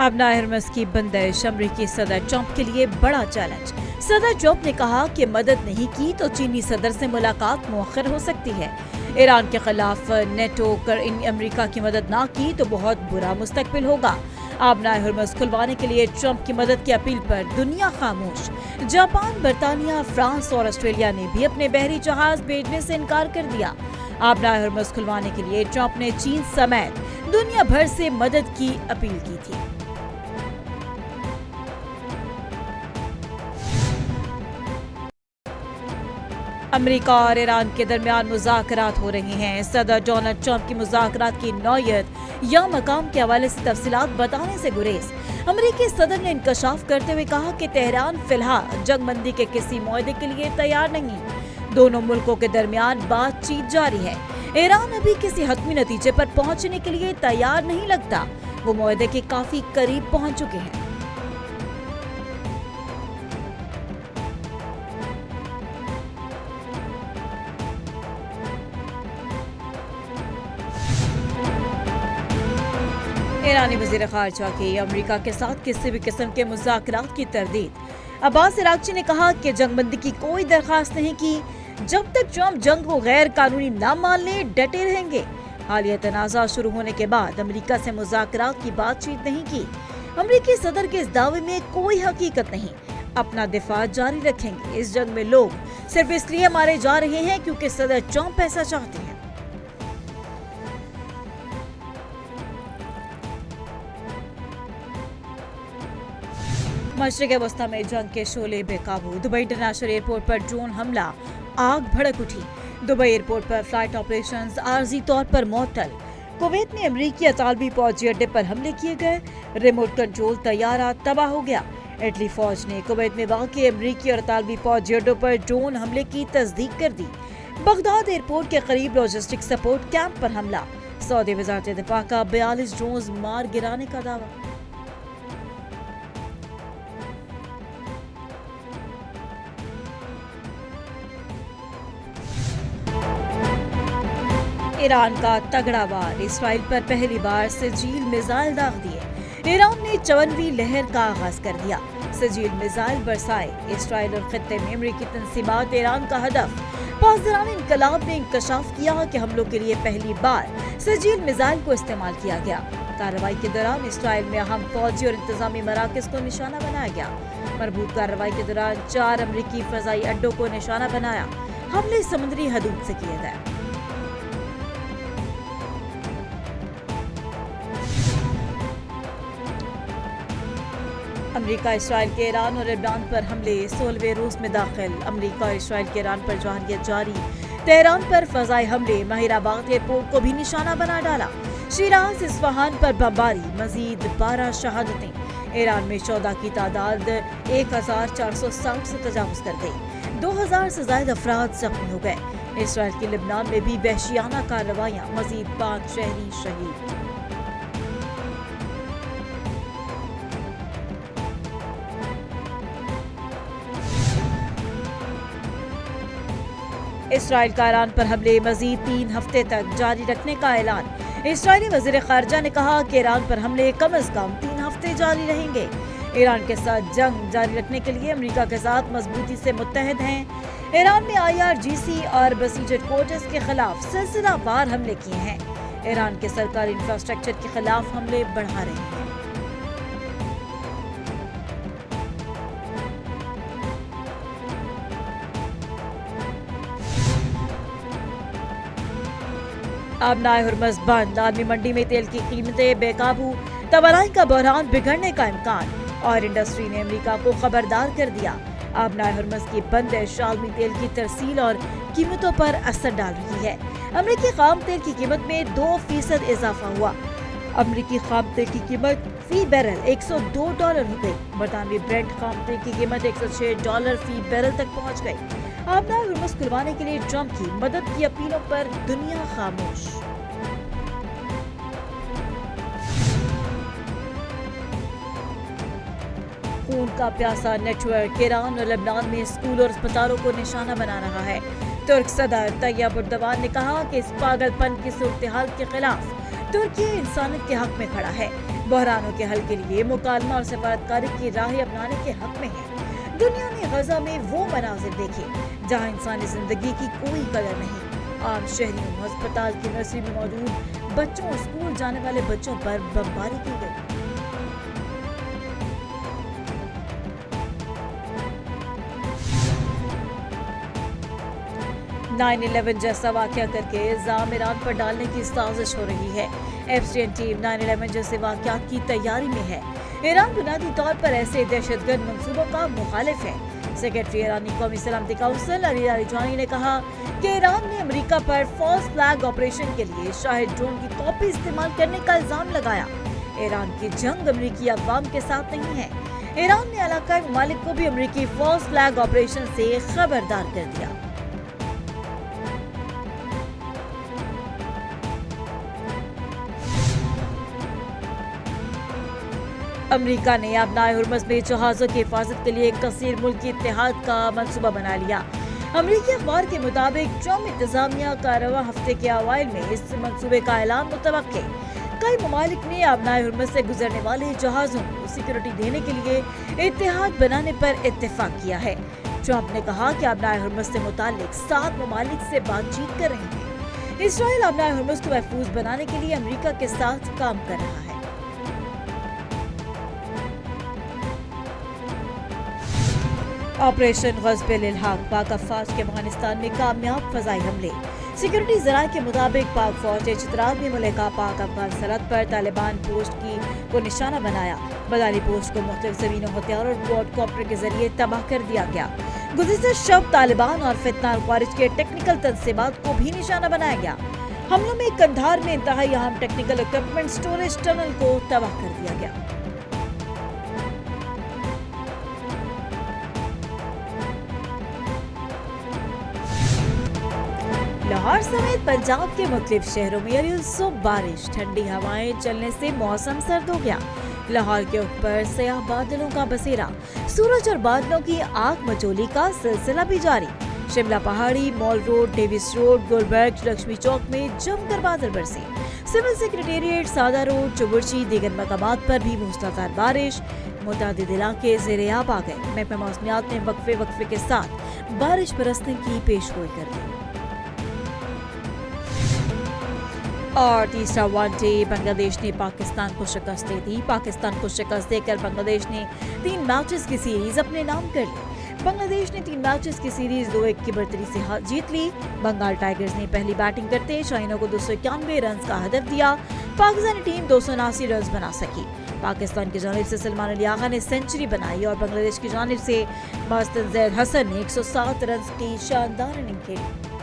आबना Hermes की बंदिश अमरीकी सदर ट्रंप के लिए बड़ा चैलेंज। सदर ट्रंप ने कहा कि मदद नहीं की तो चीनी सदर से मुलाकात मुअख्खर हो सकती है। ईरान के खिलाफ नेटो कर अमरीका की मदद ना की तो बहुत बुरा मुस्तकबिल होगा। आबना हरमस खुलवाने के लिए ट्रंप की मदद की अपील पर दुनिया खामोश। जापान, बर्तानिया, फ्रांस और ऑस्ट्रेलिया ने भी अपने बहरी जहाज भेजने से इनकार कर दिया। आबना हरमस खुलवाने के लिए ट्रंप ने चीन समेत दुनिया भर से मदद की अपील की थी। अमेरिका और ईरान के दरमियान मुज़ाकरात हो रही हैं। सदर डोनाल्ड ट्रंप की मुज़ाकरात की नौयत या मकाम के हवाले से तफसीलात बताने से गुरेज। अमेरिकी सदर ने इंकशाफ करते हुए कहा कि तेहरान फिलहाल जंगबंदी के किसी मुआहदे के लिए तैयार नहीं। दोनों मुल्कों के दरमियान बातचीत जारी है। ईरान अभी किसी हतमी नतीजे पर पहुंचने के लिए तैयार नहीं लगता। वो मुआहदे के काफी करीब पहुंच चुके हैं। ईरानी वज़ीर ख़ारजा की अमेरिका के साथ किसी भी किस्म के मुज़ाकरात की तरदीद। अब्बास अराग़ची ने कहा कि जंगबंदी की कोई दरख्वास्त नहीं की। जब तक ट्रंप जंग को गैर कानूनी न मान ले डटे रहेंगे। हालिया तनाज़ा शुरू होने के बाद अमेरिका से मुज़ाकरात की बातचीत नहीं की। अमेरिकी सदर के इस दावे में कोई हकीकत नहीं। अपना दिफा जारी रखेंगे। इस जंग में लोग सिर्फ इसलिए मारे जा रहे हैं क्योंकि सदर ट्रंप ऐसा चाहते हैं। मशरिक़ वस्ता में जंग के शोले बेकाबू। दुबई इंटरनेशनल एयरपोर्ट पर ड्रोन हमला, आग भड़क उठी। दुबई एयरपोर्ट पर फ्लाइट ऑपरेशंस आर्जी तौर पर मुअत्तल। कुवैत में अमरीकी अतालवी फौजी अड्डे पर हमले किए गए। रिमोट कंट्रोल तैयारा तबाह हो गया। इटली फौज ने कुवैत में वाक़ई अमरीकी और अतालवी फौजी अड्डों पर ड्रोन हमले की तस्दीक कर दी। बगदाद एयरपोर्ट के करीब लॉजिस्टिक सपोर्ट कैंप पर हमला। सऊदी वज़ारत दिफा का 42 ड्रोन मार गिराने का दावा। ईरान का तगड़ा वार। इसराइल पर पहली बार सजील मिसाइल दाग दिए। ईरान ने 54वीं लहर का आगाज कर दिया। सजील मिसाइल बरसाए। इसराइल और खत्ते में अमरीकी तंजीमात ईरान का हदफ। पासदारान इनकलाब ने इंकशाफ किया कि हमलों के लिए पहली बार सजील मिसाइल को इस्तेमाल किया गया। कार्रवाई के दौरान इसराइल में अहम फौजी और इंतजामी मराकज को निशाना बनाया गया। मरबूत कार्रवाई के दौरान 4 अमरीकी फजाई अड्डों को निशाना बनाया। हमले समुद्री हदूद से किए गए। अमेरिका इसराइल के ईरान और लेबनान पर हमले। 16वें रोज में दाखिल। अमेरिका और इसराइल के ईरान पर जारियत जारी। तेहरान पर फजाई हमले। महिराबाद एयरपोर्ट को भी निशाना बना डाला। शिराज, इस्फहान पर बमबारी। मजीद 12 शहादतें। ईरान में 14 की तादाद 1460 से तजावुज कर गई। 2000 से ज्यादा अफराद जख्मी हो गए। इसराइल के लेबनान में भी वहशियाना कार्रवाइयां। मजीद 5 शहरी शहीद। इसराइल का ईरान पर हमले मजीद 3 हफ्ते तक जारी रखने का ऐलान। इसराइली वज़ीर ख़ारजा ने कहा कि ईरान पर हमले कम अज कम 3 हफ्ते जारी रहेंगे। ईरान के साथ जंग जारी रखने के लिए अमेरिका के साथ मजबूती से मुत्तहद हैं। ईरान में IRGC और बसीजर कोर्ट्स के खिलाफ सिलसिलावार हमले किए हैं। ईरान के सरकारी इंफ्रास्ट्रक्चर के खिलाफ हमले बढ़ा रहे हैं। आबना हरमस बंद। आलमी मंडी में तेल की कीमतें बेकाबू। तवानाई का बहरान बिगड़ने का इम्कान। और इंडस्ट्री ने अमेरिका को खबरदार कर दिया। आबना हरमस की बंदिश आलमी तेल की तरसील और कीमतों पर असर डाल रही है। अमेरिकी खाम तेल की कीमत में 2% इजाफा हुआ। अमेरिकी खाम तेल की कीमत फी बैरल $102 हो गई। बरतानवी ब्रेंट खाम तेल की कीमत $106 फी बैरल तक पहुंच गई। आबना हरमस खुलवाने के लिए ट्रंप की मदद की अपीलों पर दुनिया खामोश। खून का प्यासा नेटवर्क ईरान और लेबनान में स्कूल और अस्पतालों को निशाना बना रहा है। तुर्क सदर तैयब एर्दोगान ने कहा कि इस पागलपन की सूरत हाल के खिलाफ ترکی انسانیت کے حق میں کھڑا ہے، بحرانوں کے حل کے لیے مکالمہ اور سفارتکاری کی راہیں اپنانے کے حق میں ہے۔ دنیا نے غزہ میں وہ مناظر دیکھے جہاں انسانی زندگی کی کوئی قدر نہیں، عام شہریوں، ہسپتال کی نرسری میں موجود بچوں اور اسکول جانے والے بچوں پر بمباری کی گئی۔ 9/11 جیسا واقعہ کر کے الزام ایران پر ڈالنے کی سازش ہو رہی ہے۔ ایفسٹین ٹیم 9/11 جیسے واقعات کی تیاری میں ہے۔ ایران بنیادی طور پر ایسے دہشت گرد منصوبوں کا مخالف ہے۔ سیکرٹری ایرانی قومی سلامتی کونسل علی لاریجانی نے کہا کہ ایران نے امریکہ پر فالس فلیگ آپریشن کے لیے شاہد ڈرون کی کاپی استعمال کرنے کا الزام لگایا۔ ایران کی جنگ امریکی عوام کے ساتھ نہیں ہے۔ ایران نے علاقائی ممالک کو بھی امریکی فالس فلیگ آپریشن سے خبردار کر دیا۔ امریکہ نے آبنائے ہرمز میں جہازوں کی حفاظت کے لیے ایک کثیر ملکی اتحاد کا منصوبہ بنا لیا۔ امریکی اخبار کے مطابق ٹرمپ انتظامیہ کا رواں ہفتے کے اوائل میں اس منصوبے کا اعلان متوقع۔ کئی ممالک نے آبنائے ہرمز سے گزرنے والے جہازوں کو سیکورٹی دینے کے لیے اتحاد بنانے پر اتفاق کیا ہے۔ ٹرمپ نے کہا کہ آبنائے ہرمز سے متعلق 7 ممالک سے بات چیت کر رہے ہیں۔ اسرائیل آبنائے ہرمز کو محفوظ بنانے کے لیے امریکہ کے ساتھ کام کر رہا ہے۔ آپریشن غصب الحاق، پاک افواج کے افغانستان میں کامیاب فضائی حملے۔ سیکورٹی ذرائع کے مطابق پاک فوج نے چترال میں ملکہ پاک افغان سرحد پر طالبان پوسٹ کو نشانہ بنایا۔ بداری پوسٹ کو مختلف زمینوں ہتھیار اور کوڈ کاپٹر کے ذریعے تباہ کر دیا گیا۔ گزشتہ شب طالبان اور فتنہ الخوارج کے ٹیکنیکل تنصیبات کو بھی نشانہ بنایا گیا۔ حملوں میں کندھار میں انتہائی اہم ٹیکنیکل اکوپمنٹ سٹوریج ٹنل کو تباہ کر دیا گیا۔ لاہور سمیت پنجاب کے مختلف شہروں میں علی الصبح بارش، ٹھنڈی ہوائیں چلنے سے موسم سرد ہو گیا۔ لاہور کے اوپر سیاہ بادلوں کا بسیرا، سورج اور بادلوں کی آگ مچولی کا سلسلہ بھی جاری۔ Shimla Pahari, Mall Road, Davis Road, Gulberg, Lakshmi Chowk میں جم کر بادل برسے۔ سول سیکریٹریٹ، سادہ روڈ، چبرچی، دیگر مقامات پر بھی موسلادھار بارش۔ متعدد علاقے زیر آب آ گئے۔ محکمہ موسمیات نے وقفے کے ساتھ بارش برسنے کی پیش گوئی کر دی۔ اور تیسرا ون ڈے، بنگلہ دیش نے پاکستان کو شکست دے دی۔ پاکستان کو شکست دے کر بنگلہ دیش نے 3 میچز کی سیریز اپنے نام کر لی۔ بنگلہ دیش نے 3 میچز کی سیریز 2-1 کی برتری سے جیت لی۔ بنگال ٹائیگرز نے پہلی بیٹنگ کرتے شاہینوں کو 291 رنز کا ہدف دیا۔ پاکستانی ٹیم 279 رنز بنا سکی۔ پاکستان کی جانب سے سلمان علی آغا نے سینچری بنائی اور بنگلہ دیش کی جانب سے مستن زید حسن نے 107 رنز کی شاندار اننگ کھیلی۔